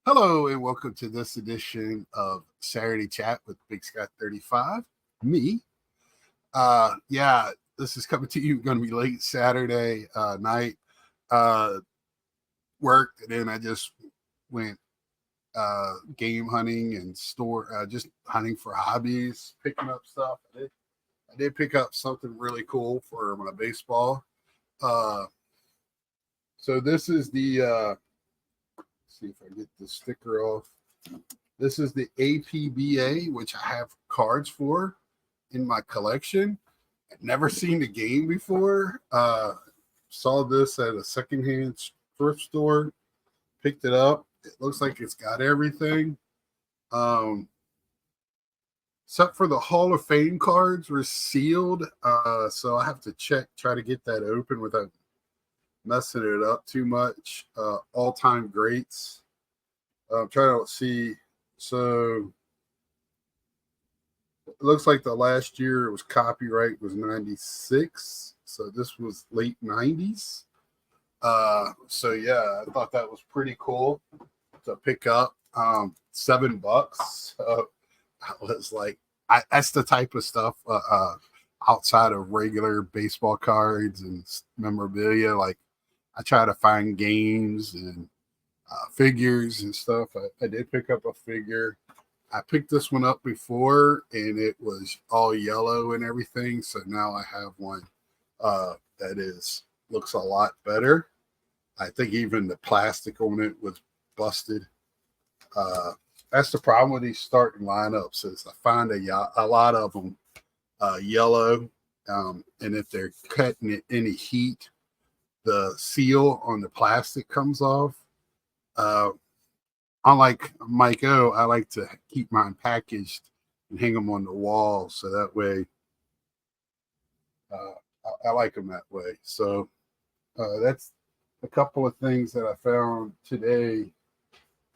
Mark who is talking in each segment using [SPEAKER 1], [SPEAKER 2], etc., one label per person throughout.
[SPEAKER 1] Hello and welcome to this edition of Saturday Chat with Big Scott 35. Me. Yeah, this is coming to you going to be late Saturday night. Uh Worked and then I just went game hunting and just hunting for hobbies, picking up stuff. I did pick up something really cool for my baseball. Uh so this is the see if I get the sticker off. This is the APBA, which I have cards for in my collection. I've never seen the game before. Saw this at a secondhand thrift store, picked it up. It looks like it's got everything. Um, Except for the Hall of Fame cards were sealed. So I have to try to get that open without messing it up too much. All-time greats. I'm trying to see. So it looks like the last year it was copyright was 96. So this was late 90s. So yeah, I thought that was pretty cool to pick up. $7. So I was like, that's the type of stuff outside of regular baseball cards and memorabilia. Like I try to find games and figures and stuff. I did pick up a figure. I picked this one up before and it was all yellow and everything. So now I have one that looks a lot better. I think even the plastic on it was busted. That's the problem with these starting lineups is I find a lot of them yellow, and if they're cutting it any heat, the seal on the plastic comes off. Unlike Mike O, I like to keep mine packaged and hang them on the wall so that way I like them that way. So that's a couple of things that I found today.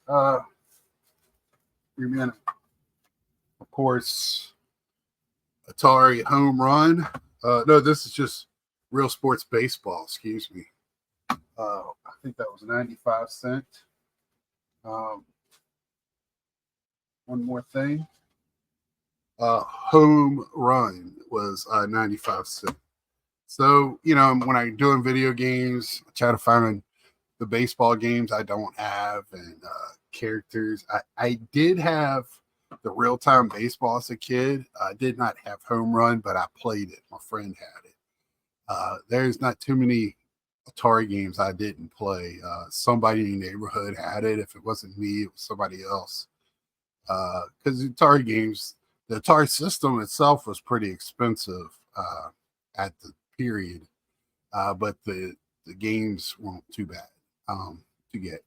[SPEAKER 1] Of course, Atari Home Run. No, this is just Real Sports Baseball. Excuse me. I think that was 95 cents. One more thing. Home Run was 95 cents. So, when I'm doing video games, I try to find the baseball games I don't have and characters. I did have the real-time baseball as a kid. I did not have Home Run, but I played it. My friend had it. There's not too many Atari games I didn't play. Somebody in the neighborhood had it. If it wasn't me, it was somebody else. Because the Atari system itself was pretty expensive at the period, but the games weren't too bad to get.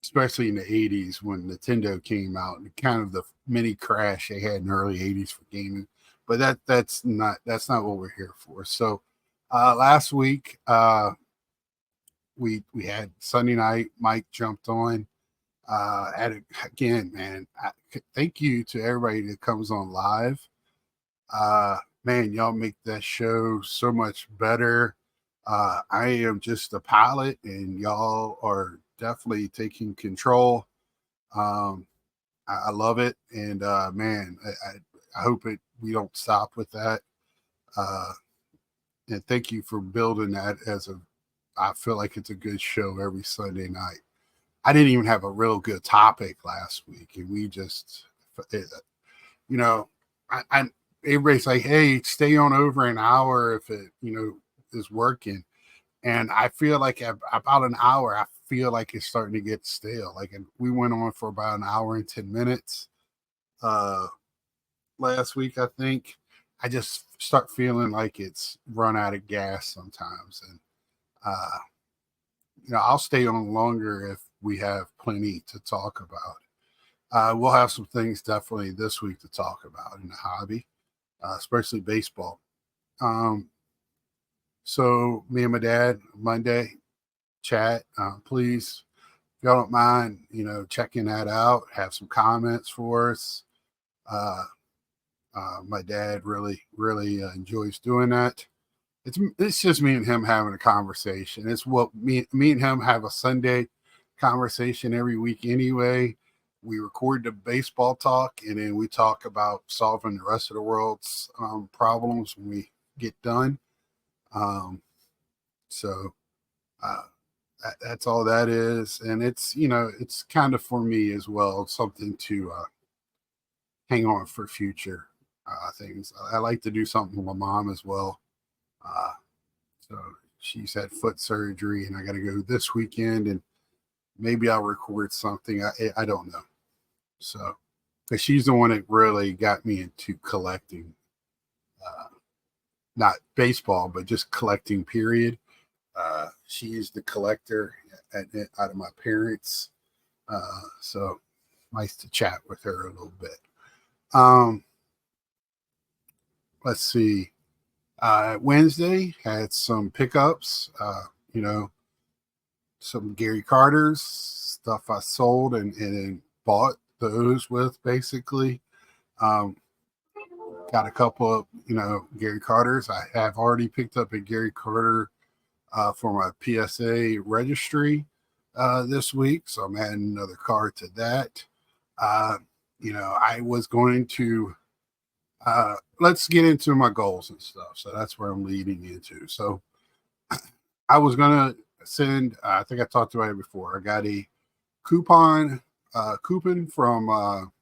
[SPEAKER 1] Especially in the 80s when Nintendo came out and kind of the mini crash they had in the early 80s for gaming. But that's not what we're here for. So last week we had Sunday night. Mike jumped on. Again, man, thank you to everybody that comes on live. Man, y'all make that show so much better. I am just a pilot, and y'all are definitely taking control. I love it, and man, I hope we don't stop with that. And thank you for building that I feel like it's a good show every Sunday night. I didn't even have a real good topic last week, and we just, I everybody's like, hey, stay on over an hour if it, is working. And I feel like about an hour, I feel like it's starting to get stale. Like, and we went on for about an hour and 10 minutes last week, I think. I just start feeling like it's run out of gas sometimes. And, I'll stay on longer if we have plenty to talk about. We'll have some things definitely this week to talk about in the hobby, especially baseball. So me and my dad Monday chat. Please, if y'all don't mind, checking that out. Have some comments for us. My dad really, really enjoys doing that. It's just me and him having a conversation. It's what me and him have a Sunday conversation every week anyway. We record the baseball talk, and then we talk about solving the rest of the world's problems when we get done. So that's all that is, and it's kind of for me as well, something to hang on for future things. I like to do something with my mom as well. So she's had foot surgery, and I got to go this weekend, and maybe I'll record something. I don't know. So, because she's the one that really got me into collecting, not baseball, but just collecting. Period. She's the collector out of my parents. So nice to chat with her a little bit. Let's see. Wednesday had some pickups. Some Gary Carter's stuff I sold and bought those with basically. Got a couple of Gary Carter's. I have already picked up a Gary Carter for my PSA registry this week, so I'm adding another card to that. I was going to let's get into my goals and stuff. So that's where I'm leading into. So I was gonna send. I think I talked about it before. I got a coupon from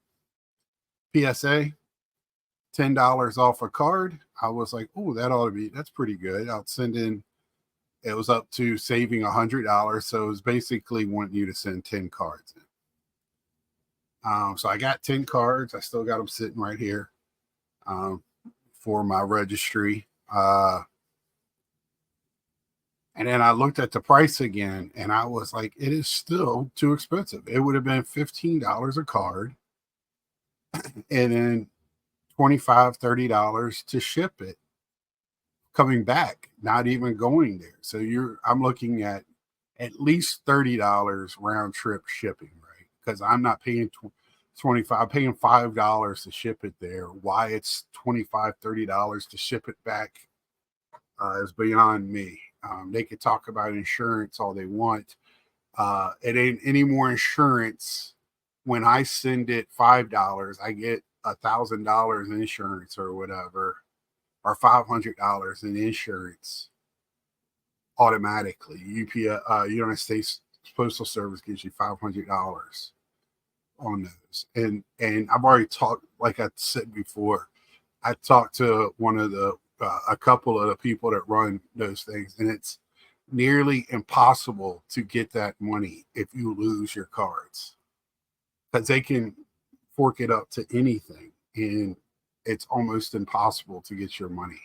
[SPEAKER 1] PSA, $10 off a card. I was like, oh, that's pretty good. I'll send in. It was up to saving $100, so it was basically wanting you to send 10 cards in. So I got 10 cards. I still got them sitting right here for my registry. And then I looked at the price again, and I was like, it is still too expensive. It would have been $15 a card, and then $25, $30 to ship it coming back, not even going there. So I'm looking at least $30 round trip shipping, right? Because I'm not paying 25, I'm paying $5 to ship it there. Why it's $25, $30 to ship it back is beyond me. They could talk about insurance all they want. It ain't any more insurance. When I send it $5, I get $1,000 in insurance or whatever, or $500 in insurance automatically. United States Postal Service gives you $500 on those. And I've already talked, like I said before, I talked to a couple of the people that run those things, and it's nearly impossible to get that money if you lose your cards, because they can fork it up to anything, and it's almost impossible to get your money.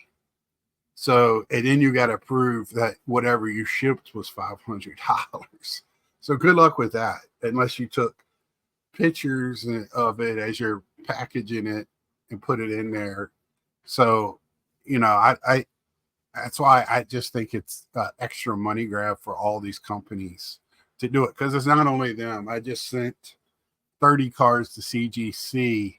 [SPEAKER 1] So, and then you got to prove that whatever you shipped was $500. So good luck with that, unless you took pictures of it as you're packaging it and put it in there. So, I that's why I just think it's extra money grab for all these companies to do it, because it's not only them. I just sent 30 cards to CGC,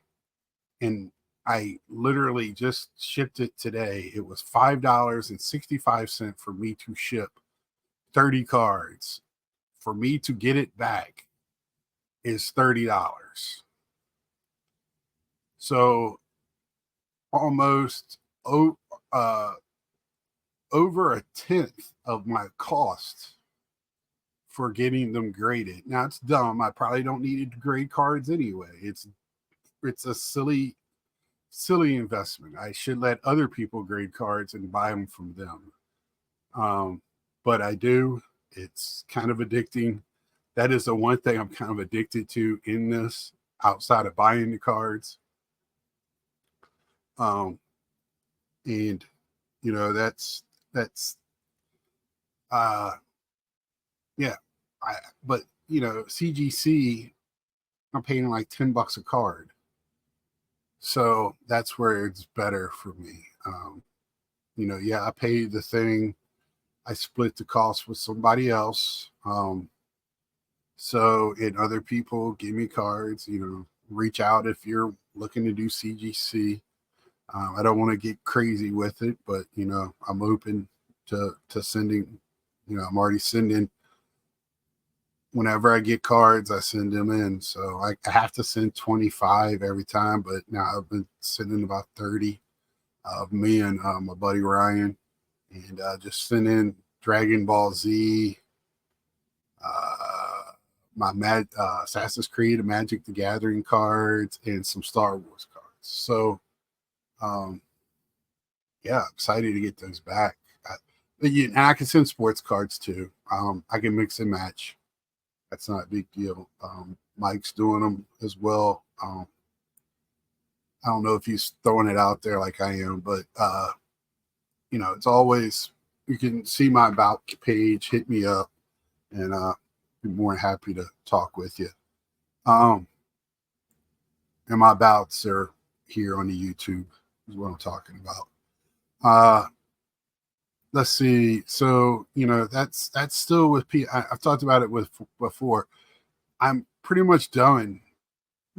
[SPEAKER 1] and I literally just shipped it today. It was $5.65 for me to ship 30 cards. For me to get it back is $30. So almost over a tenth of my cost for getting them graded. Now it's dumb. I probably don't need to grade cards anyway. It's a silly investment. I should let other people grade cards and buy them from them. But I do. It's kind of addicting. That is the one thing I'm kind of addicted to in this, outside of buying the cards. And that's yeah. But CGC, I'm paying like $10 a card. So that's where it's better for me. I paid the thing. I split the cost with somebody else. And other people give me cards, reach out if you're looking to do CGC. I don't want to get crazy with it, but, I'm open to sending, I'm already sending whenever I get cards, I send them in. So I have to send 25 every time, but now I've been sending about 30 of me and my buddy Ryan, and just send in Dragon Ball Z, uh, Assassin's Creed, Magic the Gathering cards, and some Star Wars cards. So, um, yeah, excited to get those back. And I can send sports cards too. I can mix and match. That's not a big deal. Mike's doing them as well. I don't know if he's throwing it out there like I am, but it's always, you can see my about page, hit me up, and be more than happy to talk with you. And my bouts are here on the YouTube is what I'm talking about. Let's see. So that's still with I've talked about it with before. I'm pretty much done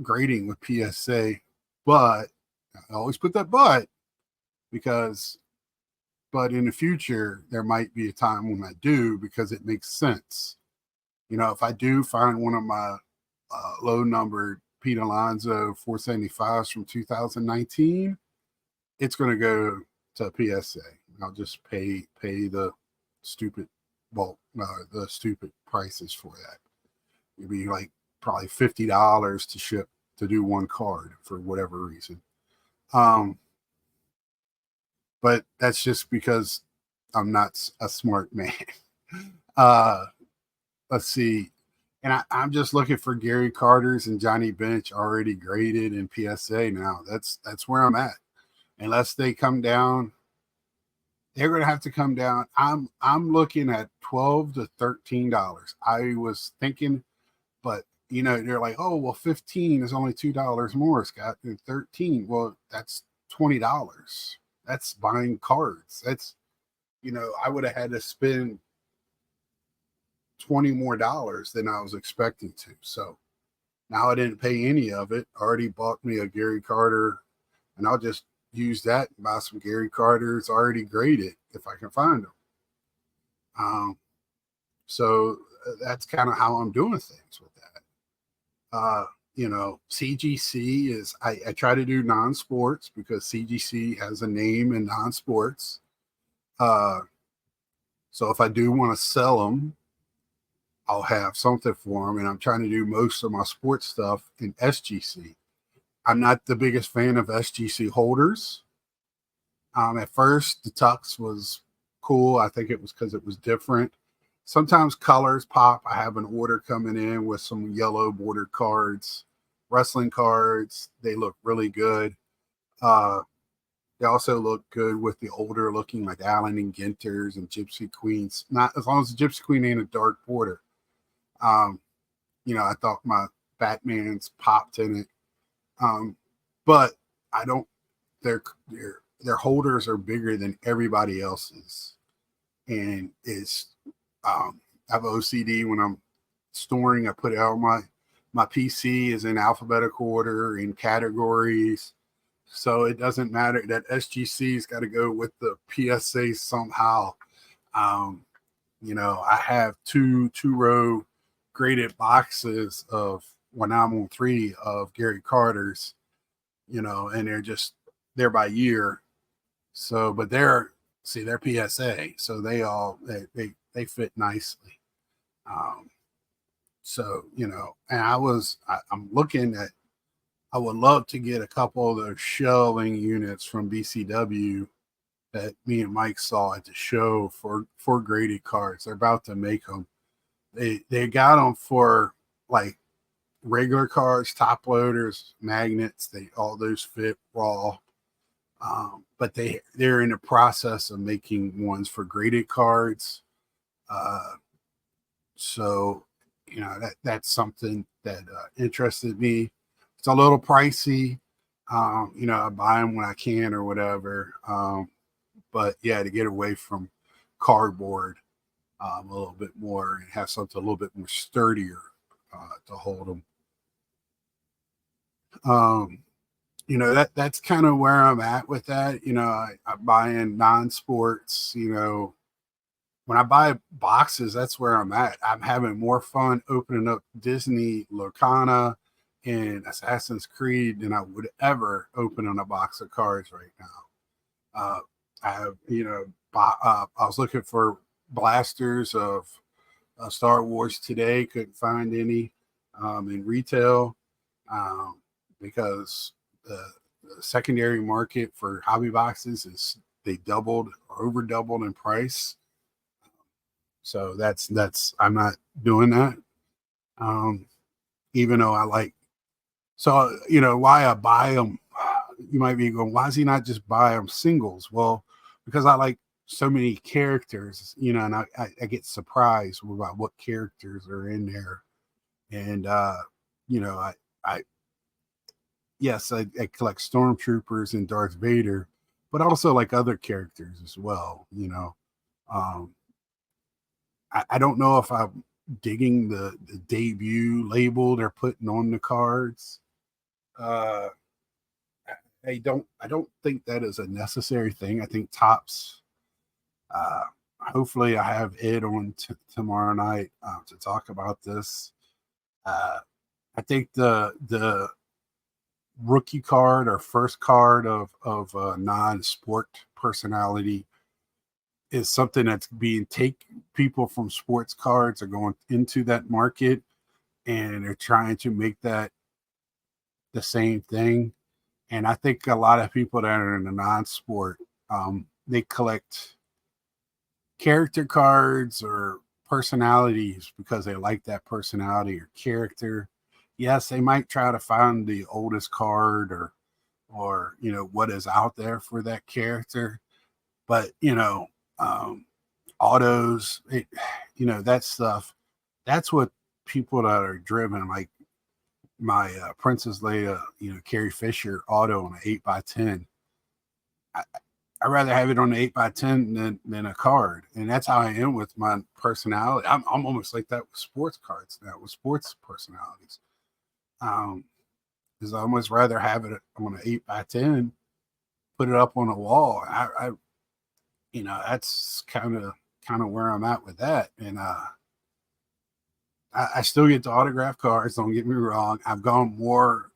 [SPEAKER 1] grading with PSA, but I always put that but in the future there might be a time when I do, because it makes sense. If I do find one of my low numbered Pete Alonso 475s from 2019, it's going to go to PSA. I'll just pay the stupid the stupid prices for that. It'd be like probably $50 to ship to do one card for whatever reason. But that's just because I'm not a smart man. Let's see. And I'm just looking for Gary Carter's and Johnny Bench already graded in PSA now. That's where I'm at. Unless they come down, they're going to have to come down. I'm looking at $12 to $13. I was thinking, but they're like, oh well, 15 is only $2 more, Scott, than 13. Well, that's $20. That's buying cards. That's I would have had to spend $20 more than I was expecting to. So now I didn't pay any of it. I already bought me a Gary Carter, and I'll just use that and buy some Gary Carters already graded if I can find them. So that's kind of how I'm doing things with that. CGC is, I try to do non-sports because CGC has a name in non-sports. So if I do want to sell them, I'll have something for them. And I'm trying to do most of my sports stuff in SGC. I'm not the biggest fan of SGC holders. At first, the Tux was cool. I think it was because it was different. Sometimes colors pop. I have an order coming in with some yellow bordered cards, wrestling cards. They look really good. They also look good with the older looking, like Allen and Ginters and Gypsy Queens. Not as long as the Gypsy Queen ain't a dark border. I thought my Batman's popped in it. But I don't, their holders are bigger than everybody else's. And I have OCD when I'm storing. I put it out my PC is in alphabetical order in categories. So it doesn't matter that SGC's got to go with the PSA somehow. I have two row graded boxes of when I'm on 3 of Gary Carter's, and they're by year. So, but they're PSA, so they fit nicely. And I'm looking at, I would love to get a couple of those shelving units from BCW that me and Mike saw at the show for graded cards. They're about to make them. They got them for like regular cards, top loaders, magnets. All those fit raw. But they're in the process of making ones for graded cards. So that's something that interested me. It's a little pricey. I buy them when I can or whatever. But yeah, to get away from cardboard a little bit more and have something a little bit more sturdier to hold them. That's kind of where I'm at with that. I buy in non-sports, when I buy boxes, that's where I'm at. I'm having more fun opening up Disney Lorcana and Assassin's Creed than I would ever open on a box of cards right now. I have, I was looking for blasters of Star Wars today, couldn't find any in retail because the secondary market for hobby boxes is they doubled or over doubled in price. So that's I'm not doing that. Even though I like, so why I buy them. You might be going, why does he not just buy them singles? Well, because I like so many characters, and I get surprised about what characters are in there. And I yes, I collect stormtroopers and Darth Vader, but also like other characters as well. Um, I don't know if I'm digging the debut label they're putting on the cards. Uh, I don't think that is a necessary thing. I think Tops. Uh, Hopefully, I have Ed on tomorrow night to talk about this. I think the rookie card or first card of a non-sport personality is something that's being take people from sports cards are going into that market and they're trying to make that the same thing. And I think a lot of people that are in the non-sport, they collect character cards or personalities because they like that personality or character. Yes, they might try to find the oldest card or what is out there for that character, but autos, that stuff. That's what people that are driven, like my Princess Leia, Carrie Fisher auto on an 8x10. I'd rather have it on the 8x10 than a card. And that's how I am with my personality. I'm almost like that with sports cards now, with sports personalities. Because I almost rather have it on an 8x10, put it up on a wall. That's kind of where I'm at with that. And I still get the autograph cards. Don't get me wrong. I've gone more.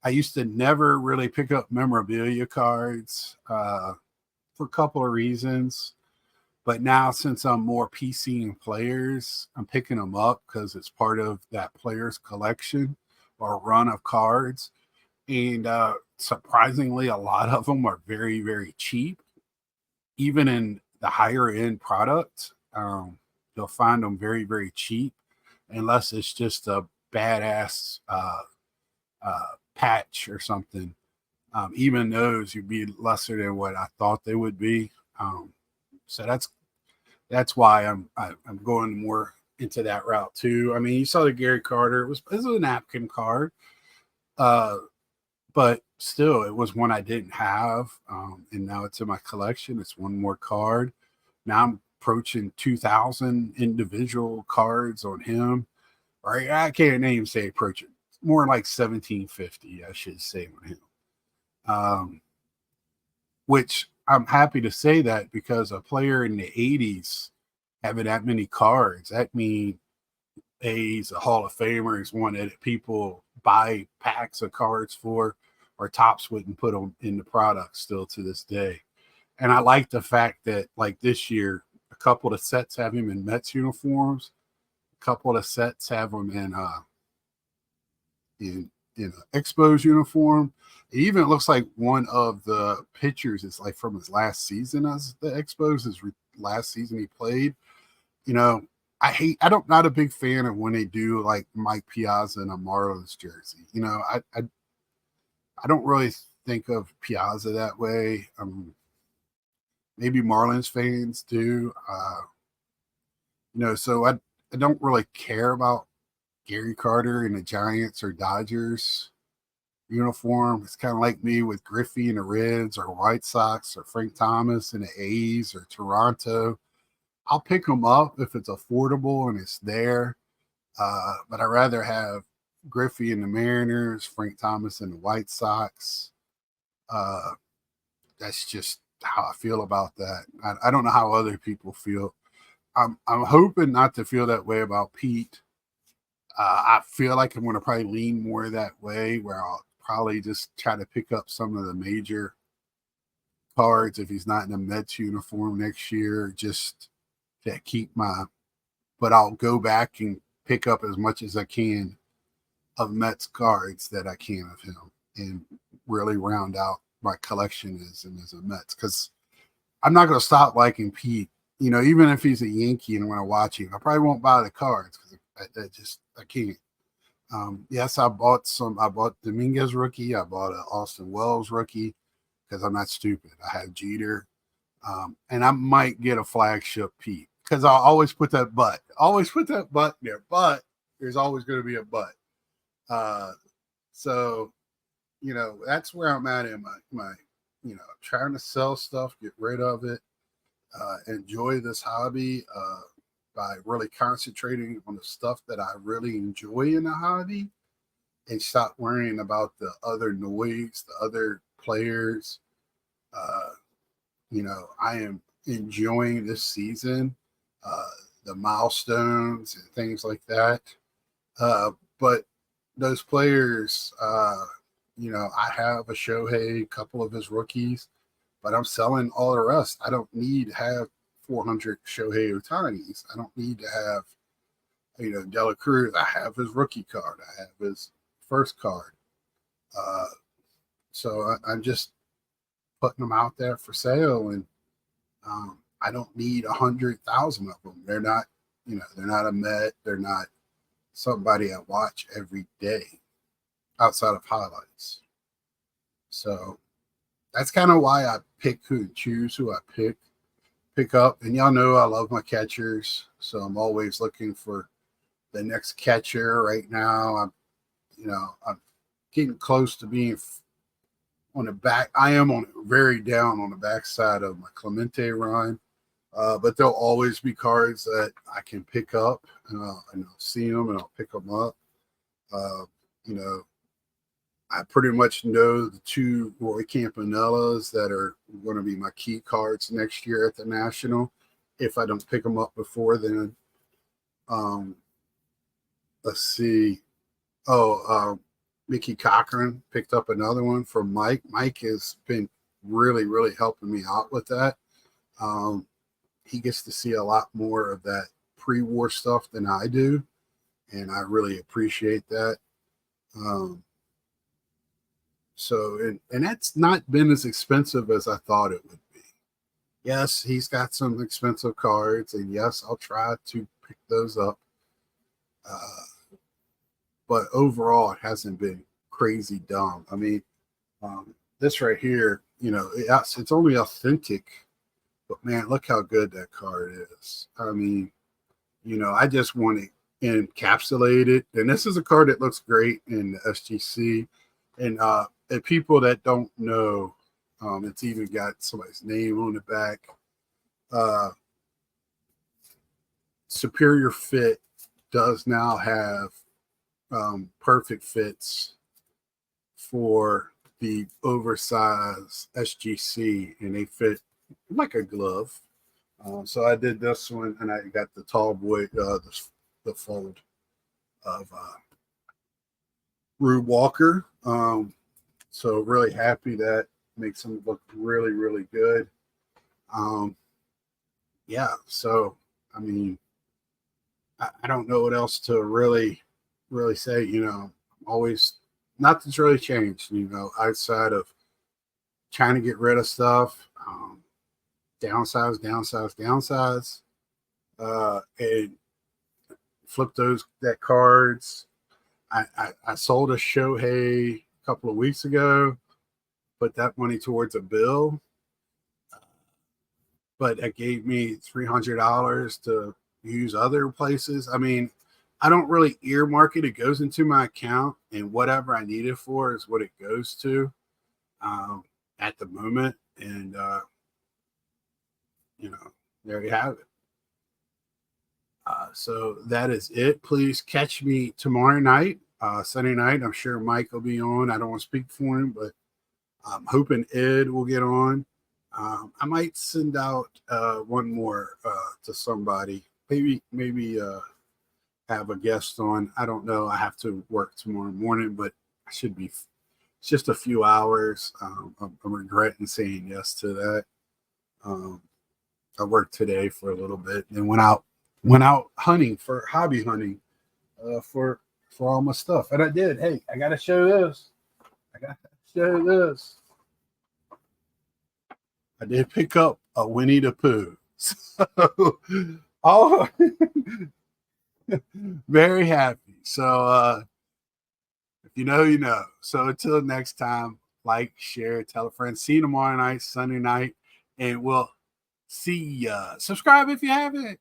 [SPEAKER 1] I used to never really pick up memorabilia cards for a couple of reasons. But now, since I'm more PC and players, I'm picking them up because it's part of that player's collection or run of cards. And surprisingly, a lot of them are very, very cheap. Even in the higher end product, you'll find them very, very cheap unless it's just a badass patch or something. Even those would be lesser than what I thought they would be. So that's why I'm going more into that route too. I mean, you saw the Gary Carter. It was a napkin card, but still, it was one I didn't have, and now it's in my collection. It's one more card. Now I'm approaching 2,000 individual cards on him. Or I can't even say approaching. More like 1,750, I should say, on him. Which I'm happy to say that because a player in the 80s having that many cards, that means he's a Hall of Famer. He's one that people buy packs of cards for, or Tops wouldn't put them in the product still to this day. And I like the fact that, like this year, a couple of sets have him in Mets uniforms, a couple of sets have him in an Expos uniform. It even looks like one of the pictures is like from his last season as the Expos, his last season he played. Not a big fan of when they do like Mike Piazza in a Marlins jersey. I don't really think of Piazza that way. Maybe Marlins fans do. So I don't really care about Gary Carter in the Giants or Dodgers uniform. It's kind of like me with Griffey in the Reds or White Sox or Frank Thomas in the A's or Toronto. I'll pick them up if it's affordable and it's there. But I'd rather have Griffey in the Mariners, Frank Thomas in the White Sox. That's just how I feel about that. I don't know how other people feel. I'm hoping not to feel that way about Pete. I feel like I'm going to probably lean more that way, where I'll probably just try to pick up some of the major cards if he's not in a Mets uniform next year, just to keep my. But I'll go back and pick up as much as I can of Mets cards that I can of him, and really round out my collection as a Mets, because I'm not going to stop liking Pete. You know, even if he's a Yankee and when I watch him, I probably won't buy the cards because I can't. Yes, I bought some. I bought Dominguez rookie. I bought an Austin Wells rookie because I'm not stupid. I had Jeter, and I might get a flagship Pete because I always put that but. Always put that but there. But there's always going to be a but. So you know, that's where I'm at in my you know, trying to sell stuff, get rid of it, enjoy this hobby by really concentrating on the stuff that I really enjoy in the hobby, and stop worrying about the other noise, the other players. Uh, you know, I am enjoying this season, the milestones and things like that. But those players, you know, I have a Shohei, a couple of his rookies, but I'm selling all the rest. I don't need to have 400 Shohei Otanis. I don't need to have, you know, Dela Cruz. I have his rookie card. I have his first card. So I'm just putting them out there for sale, and I don't need 100,000 of them. They're not, you know, they're not a Met. They're not somebody I watch every day outside of highlights. So that's kind of why I pick who choose who I pick up. And y'all know I love my catchers, so I'm always looking for the next catcher. Right now, I'm getting close to being on the back. I am on very down on the backside of my Clemente run, but there'll always be cards that I can pick up, and I'll see them and I'll pick them up. You know, I pretty much know the two Roy Campanellas that are going to be my key cards next year at the National, if I don't pick them up before then. Let's see. Mickey Cochran picked up another one from Mike. Mike has been really, really helping me out with that. He gets to see a lot more of that pre-war stuff than I do, and I really appreciate that. And that's not been as expensive as I thought it would be. Yes, he's got some expensive cards, and yes, I'll try to pick those up. But overall, it hasn't been crazy dumb. I mean, this right here, you know, it's only authentic, but man, look how good that card is. I mean, you know, I just want it encapsulated, and this is a card that looks great in the SGC. And people that don't know, it's even got somebody's name on the back. Superior Fit does now have perfect fits for the oversized SGC, and they fit like a glove. So I did this one, and I got the tall boy, the fold of Rube Walker. So really happy that makes him look really, really good. Yeah, so I mean, I don't know what else to really say. You know, always nothing's really changed. You know, outside of trying to get rid of stuff, downsize, and flip that cards. I sold a Shohei a couple of weeks ago, put that money towards a bill, but it gave me $300 to use other places. I mean, I don't really earmark it. It goes into my account, and whatever I need it for is what it goes to at the moment. And, you know, there you have it. So that is it. Please catch me tomorrow night, Sunday night. I'm sure Mike will be on. I don't want to speak for him, but I'm hoping Ed will get on. I might send out one more to somebody maybe have a guest on. I don't know. I have to work tomorrow morning, but I should be. It's just a few hours. I'm regretting saying yes to that. I worked today for a little bit and went out hunting for hobby hunting for all my stuff. And I did. Hey, I gotta show this. I gotta show this. I did pick up a Winnie the Pooh. So oh very happy. So if you know, you know. So until next time, like, share, tell a friend. See you tomorrow night, Sunday night, and we'll see ya. Subscribe if you haven't.